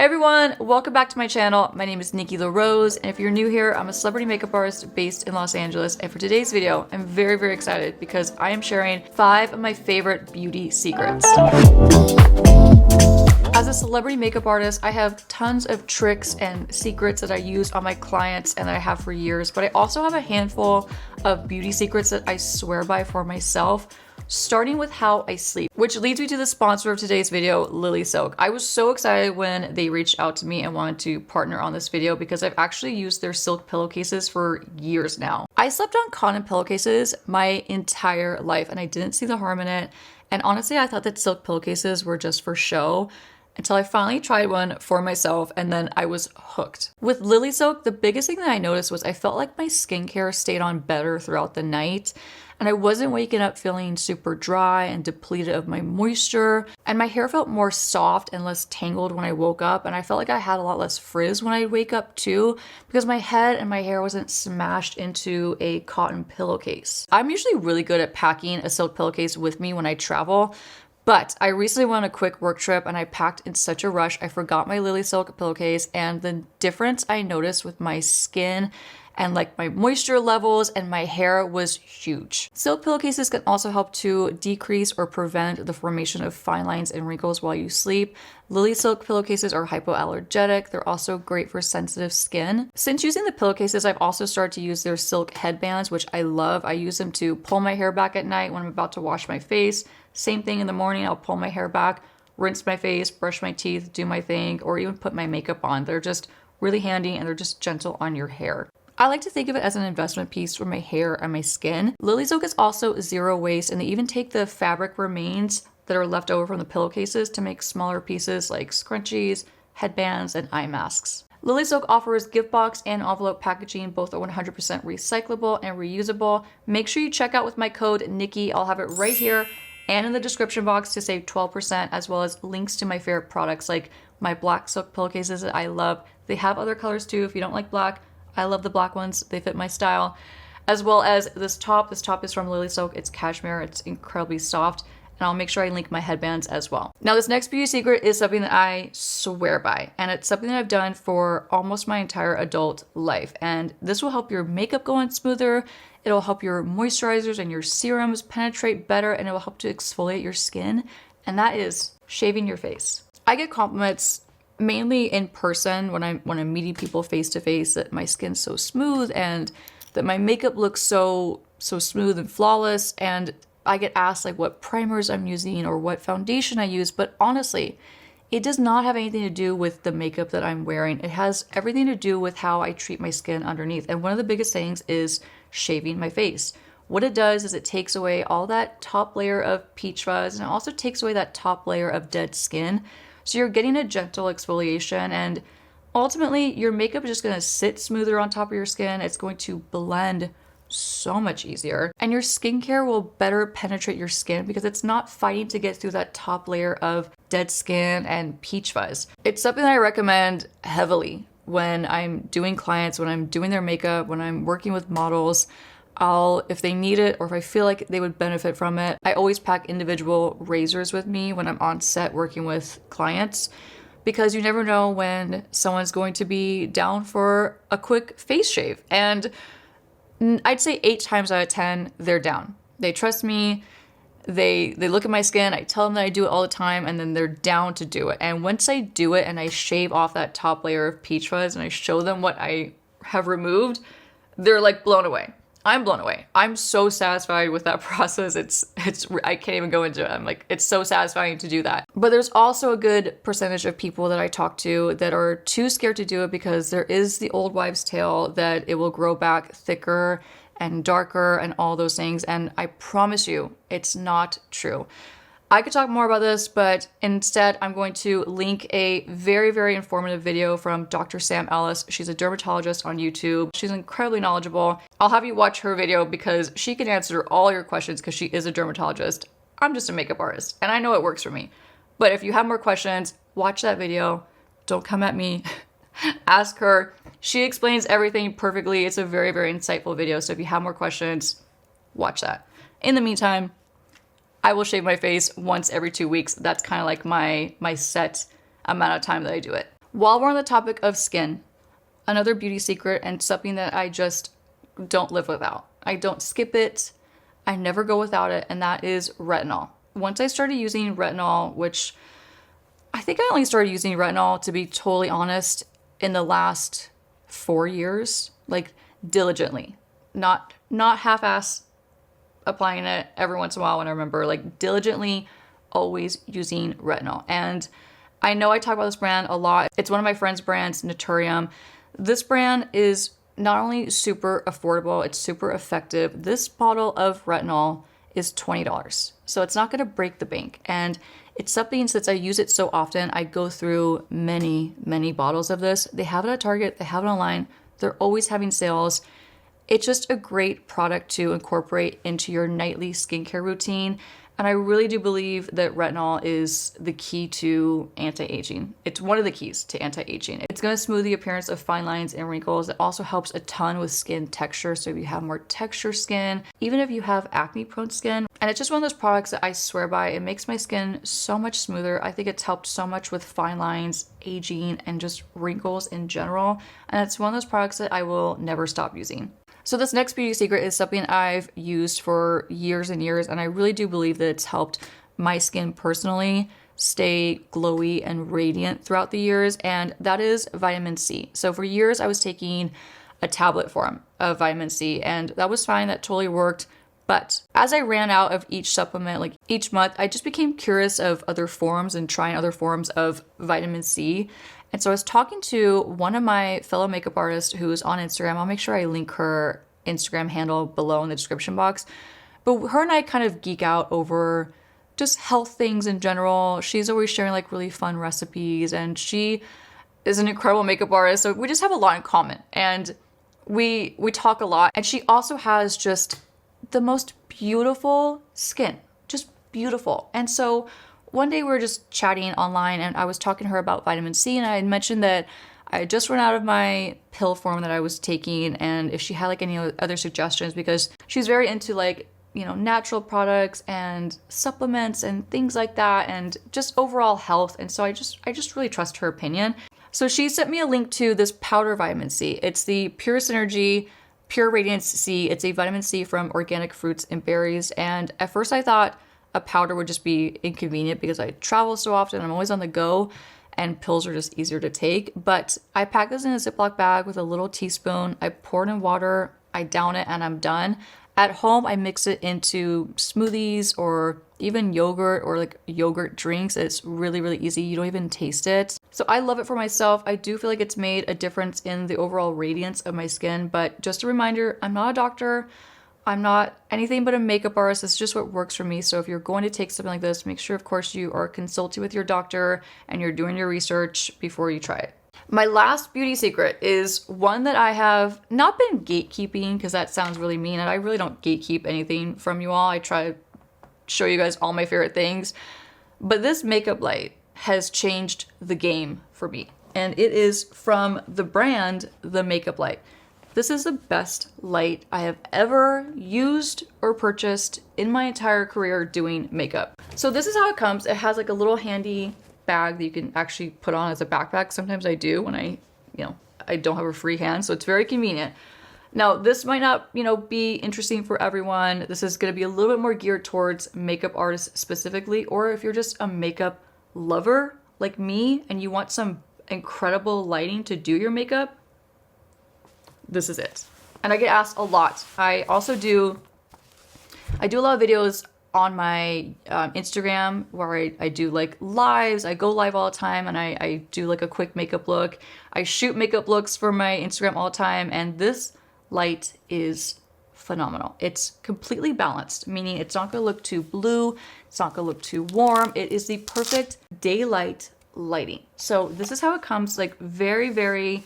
everyone, welcome back to my channel. My name is Nikki LaRose, and if you're new here, I'm a celebrity makeup artist based in Los Angeles. And for today's video, I'm very excited because I am sharing 5 of my favorite beauty secrets. As a celebrity makeup artist, I have tons of tricks and secrets that I use on my clients and that I have for years, but I also have a handful of beauty secrets that I swear by for myself, starting with how I sleep, which leads me to the sponsor of today's video, LilySilk. I was so excited when they reached out to me and wanted to partner on this video because I've actually used their silk pillowcases for years now. I slept on cotton pillowcases my entire life and I didn't see the harm in it. And honestly, I thought that silk pillowcases were just for show, until I finally tried one for myself and then I was hooked. With LilySilk, the biggest thing that I noticed was I felt like my skincare stayed on better throughout the night and I wasn't waking up feeling super dry and depleted of my moisture, and my hair felt more soft and less tangled when I woke up, and I felt like I had a lot less frizz when I wake up too because my head and my hair wasn't smashed into a cotton pillowcase. I'm usually really good at packing a silk pillowcase with me when I travel, but I recently went on a quick work trip and I packed in such a rush, I forgot my LilySilk pillowcase, and the difference I noticed with my skin and like my moisture levels and my hair was huge. Silk pillowcases can also help to decrease or prevent the formation of fine lines and wrinkles while you sleep. LilySilk pillowcases are hypoallergenic. They're also great for sensitive skin. Since using the pillowcases, I've also started to use their silk headbands, which I love. I use them to pull my hair back at night when I'm about to wash my face. Same thing in the morning, I'll pull my hair back, rinse my face, brush my teeth, do my thing, or even put my makeup on. They're just really handy and they're just gentle on your hair. I like to think of it as an investment piece for my hair and my skin. LilySilk is also zero waste, and they even take the fabric remains that are left over from the pillowcases to make smaller pieces like scrunchies, headbands, and eye masks. LilySilk offers gift box and envelope packaging. Both are 100% recyclable and reusable. Make sure you check out with my code Nikki. I'll have it right here and in the description box to save 12%, as well as links to my favorite products like my black silk pillowcases that I love. They have other colors too if you don't like black. I love the black ones, they fit my style. As well as this top. This top is from LilySilk, it's cashmere, it's incredibly soft, and I'll make sure I link my headbands as well. Now this next beauty secret is something that I swear by, and it's something that I've done for almost my entire adult life, and this will help your makeup go on smoother, it'll help your moisturizers and your serums penetrate better, and it will help to exfoliate your skin, and that is shaving your face. I get compliments mainly in person when I'm meeting people face to face that my skin's so smooth and that my makeup looks so smooth and flawless, and I get asked like what primers I'm using or what foundation I use, but honestly, it does not have anything to do with the makeup that I'm wearing. It has everything to do with how I treat my skin underneath, and one of the biggest things is shaving my face. What it does is it takes away all that top layer of peach fuzz, and it also takes away that top layer of dead skin. So you're getting a gentle exfoliation, and ultimately your makeup is just going to sit smoother on top of your skin. It's going to blend so much easier, and your skincare will better penetrate your skin because it's not fighting to get through that top layer of dead skin and peach fuzz. It's something that I recommend heavily when I'm doing clients, when I'm doing their makeup, when I'm working with models. If they need it or if I feel like they would benefit from it, I always pack individual razors with me when I'm on set working with clients, because you never know when someone's going to be down for a quick face shave. And I'd say 8 times out of 10, they're down. They trust me. They look at my skin, I tell them that I do it all the time, and then they're down to do it. And once I do it and I shave off that top layer of peach fuzz and I show them what I have removed, they're like blown away. I'm blown away. I'm so satisfied with that process. I can't even go into it. I'm like, it's so satisfying to do that. But there's also a good percentage of people that I talk to that are too scared to do it because there is the old wives' tale that it will grow back thicker and darker and all those things. And I promise you, it's not true. I could talk more about this, but instead I'm going to link a very informative video from Dr. Sam Ellis. She's a dermatologist on YouTube. She's incredibly knowledgeable. I'll have you watch her video because she can answer all your questions because she is a dermatologist. I'm just a makeup artist and I know it works for me. But if you have more questions, watch that video. Don't come at me. Ask her. She explains everything perfectly. It's a very insightful video. So if you have more questions, watch that. In the meantime, I will shave my face once every 2 weeks. That's kind of like my set amount of time that I do it. While we're on the topic of skin, another beauty secret and something that I just don't live without. I don't skip it. I never go without it, and that is retinol. Once I started using retinol, which I think I only started using retinol, to be totally honest, in the last 4 years, like diligently, not half-ass applying it every once in a while when I remember, like diligently always using retinol. And I know I talk about this brand a lot. It's one of my friend's brands, Naturium. This brand is not only super affordable, it's super effective. This bottle of retinol is $20. So it's not gonna break the bank. And it's something, since I use it so often, I go through many, many bottles of this. They have it at Target, they have it online. They're always having sales. It's just a great product to incorporate into your nightly skincare routine. And I really do believe that retinol is the key to anti-aging. It's one of the keys to anti-aging. It's gonna smooth the appearance of fine lines and wrinkles. It also helps a ton with skin texture. So if you have more texture skin, even if you have acne prone skin, and it's just one of those products that I swear by. It makes my skin so much smoother. I think it's helped so much with fine lines, aging, and just wrinkles in general. And it's one of those products that I will never stop using. So this next beauty secret is something I've used for years and years, and I really do believe that it's helped my skin personally stay glowy and radiant throughout the years, and that is vitamin C. So for years I was taking a tablet form of vitamin C, and that was fine, that totally worked. But as I ran out of each supplement, like each month, I just became curious of other forms and trying other forms of vitamin C. And so I was talking to one of my fellow makeup artists who's on Instagram. I'll make sure I link her Instagram handle below in the description box. But her and I kind of geek out over just health things in general. She's always sharing like really fun recipes, and she is an incredible makeup artist. So we just have a lot in common, and we talk a lot. And she also has just the most beautiful skin, just beautiful. And so one day we were just chatting online, and I was talking to her about vitamin C, and I had mentioned that I had just run out of my pill form that I was taking, and if she had like any other suggestions, because she's very into like, you know, natural products and supplements and things like that, and just overall health. And so I just really trust her opinion. So she sent me a link to this powder vitamin C. It's the Pure Synergy Pure Radiance C. It's a vitamin C from organic fruits and berries. And at first I thought a powder would just be inconvenient because I travel so often, I'm always on the go, and pills are just easier to take. But I pack this in a Ziploc bag with a little teaspoon. I pour it in water, I down it, and I'm done. At home, I mix it into smoothies or even yogurt or like yogurt drinks. It's really, really easy. You don't even taste it. So I love it for myself. I do feel like it's made a difference in the overall radiance of my skin. But just a reminder, I'm not a doctor. I'm not anything but a makeup artist. It's just what works for me. So if you're going to take something like this, make sure, of course, you are consulting with your doctor and you're doing your research before you try it. My last beauty secret is one that I have not been gatekeeping, because that sounds really mean, and I really don't gatekeep anything from you all. I try to show you guys all my favorite things. But this makeup light has changed the game for me, and it is from the brand The Makeup Light. This is the best light I have ever used or purchased in my entire career doing makeup. So this is how it comes. It has like a little handy bag that you can actually put on as a backpack. Sometimes I do when I don't have a free hand, so it's very convenient. Now, this might not, be interesting for everyone. This is gonna be a little bit more geared towards makeup artists specifically, or if you're just a makeup lover like me and you want some incredible lighting to do your makeup, this is it. And I get asked a lot. I do a lot of videos on my Instagram where I do like lives. I go live all the time, and I do like a quick makeup look. I shoot makeup looks for my Instagram all the time, and this light is phenomenal. It's completely balanced, meaning it's not gonna look too blue, it's not gonna look too warm. It is the perfect daylight lighting. So this is how it comes, like very, very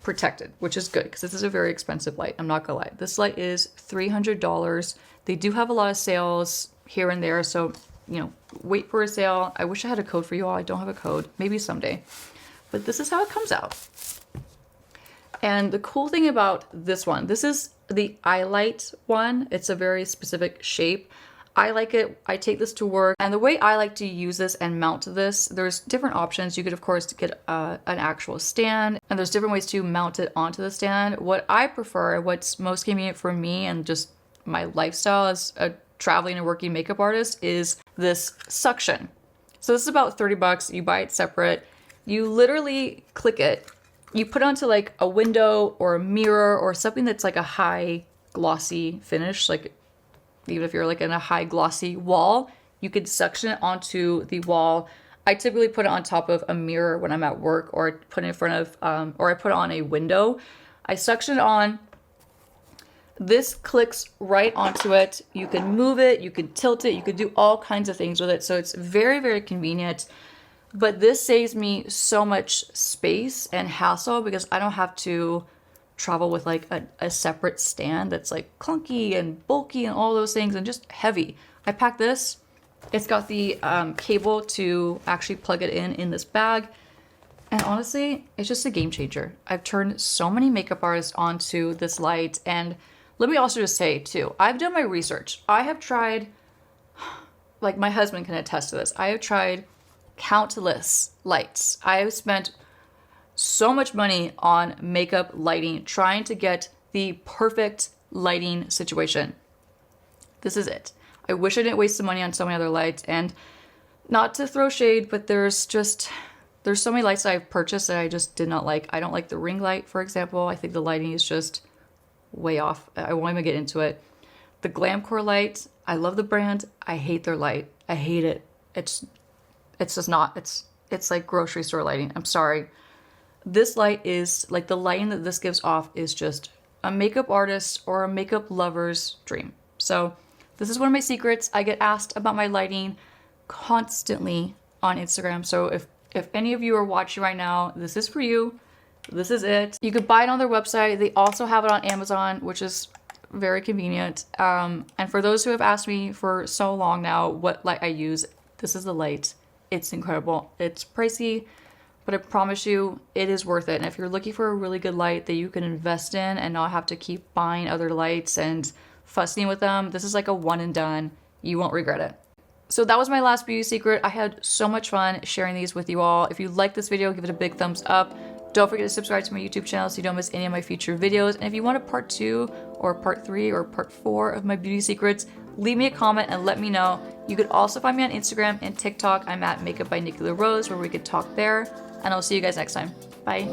protected, which is good because this is a very expensive light. I'm not gonna lie. This light is $300. They do have a lot of sales here and there, so wait for a sale. I wish I had a code for you all. I don't have a code. Maybe someday. But this is how it comes out. And the cool thing about this one, this is the Eyelight one. It's a very specific shape. I like it. I take this to work, and the way I like to use this and mount this, there's different options. You could of course get an actual stand, and there's different ways to mount it onto the stand. What I prefer, what's most convenient for me and just my lifestyle as a traveling and working makeup artist, is this suction. So this is about 30 bucks. You buy it separate. You literally click it. You put it onto like a window or a mirror or something that's like a high glossy finish. Like even if you're like in a high glossy wall, you could suction it onto the wall. I typically put it on top of a mirror when I'm at work, or I put it in front of, or I put it on a window. I suction it on. This clicks right onto it. You can move it, you can tilt it, you could do all kinds of things with it. So it's very, very convenient. But this saves me so much space and hassle because I don't have to travel with like a separate stand that's like clunky and bulky and all those things and just heavy. I pack this. It's got the cable to actually plug it in this bag. And honestly, it's just a game changer. I've turned so many makeup artists onto this light. And let me also just say too, I've done my research. I have tried, like my husband can attest to this, I have tried countless lights. I have spent so much money on makeup lighting, trying to get the perfect lighting situation. This is it. I wish I didn't waste the money on so many other lights, and not to throw shade, but there's so many lights that I've purchased that I just did not like. I don't like the ring light, for example. I think the lighting is just way off. I won't even get into it. The Glamcore light, I love the brand. I hate their light. I hate it. It's just not, it's like grocery store lighting. I'm sorry. This light is like, the lighting that this gives off is just a makeup artist or a makeup lover's dream. So this is one of my secrets. I get asked about my lighting constantly on Instagram. So if any of you are watching right now, this is for you. This is it. You could buy it on their website. They also have it on Amazon, which is very convenient. And for those who have asked me for so long now what light I use, this is the light. It's incredible. It's pricey, but I promise you it is worth it. And if you're looking for a really good light that you can invest in and not have to keep buying other lights and fussing with them, this is like a one and done. You won't regret it. So that was my last beauty secret. I had so much fun sharing these with you all. If you like this video, give it a big thumbs up. Don't forget to subscribe to my YouTube channel so you don't miss any of my future videos. And if you want a part 2 or part 3 or part 4 of my beauty secrets, leave me a comment and let me know. You could also find me on Instagram and TikTok. I'm at Makeup by Nikki Rose, where we could talk there. And I'll see you guys next time. Bye.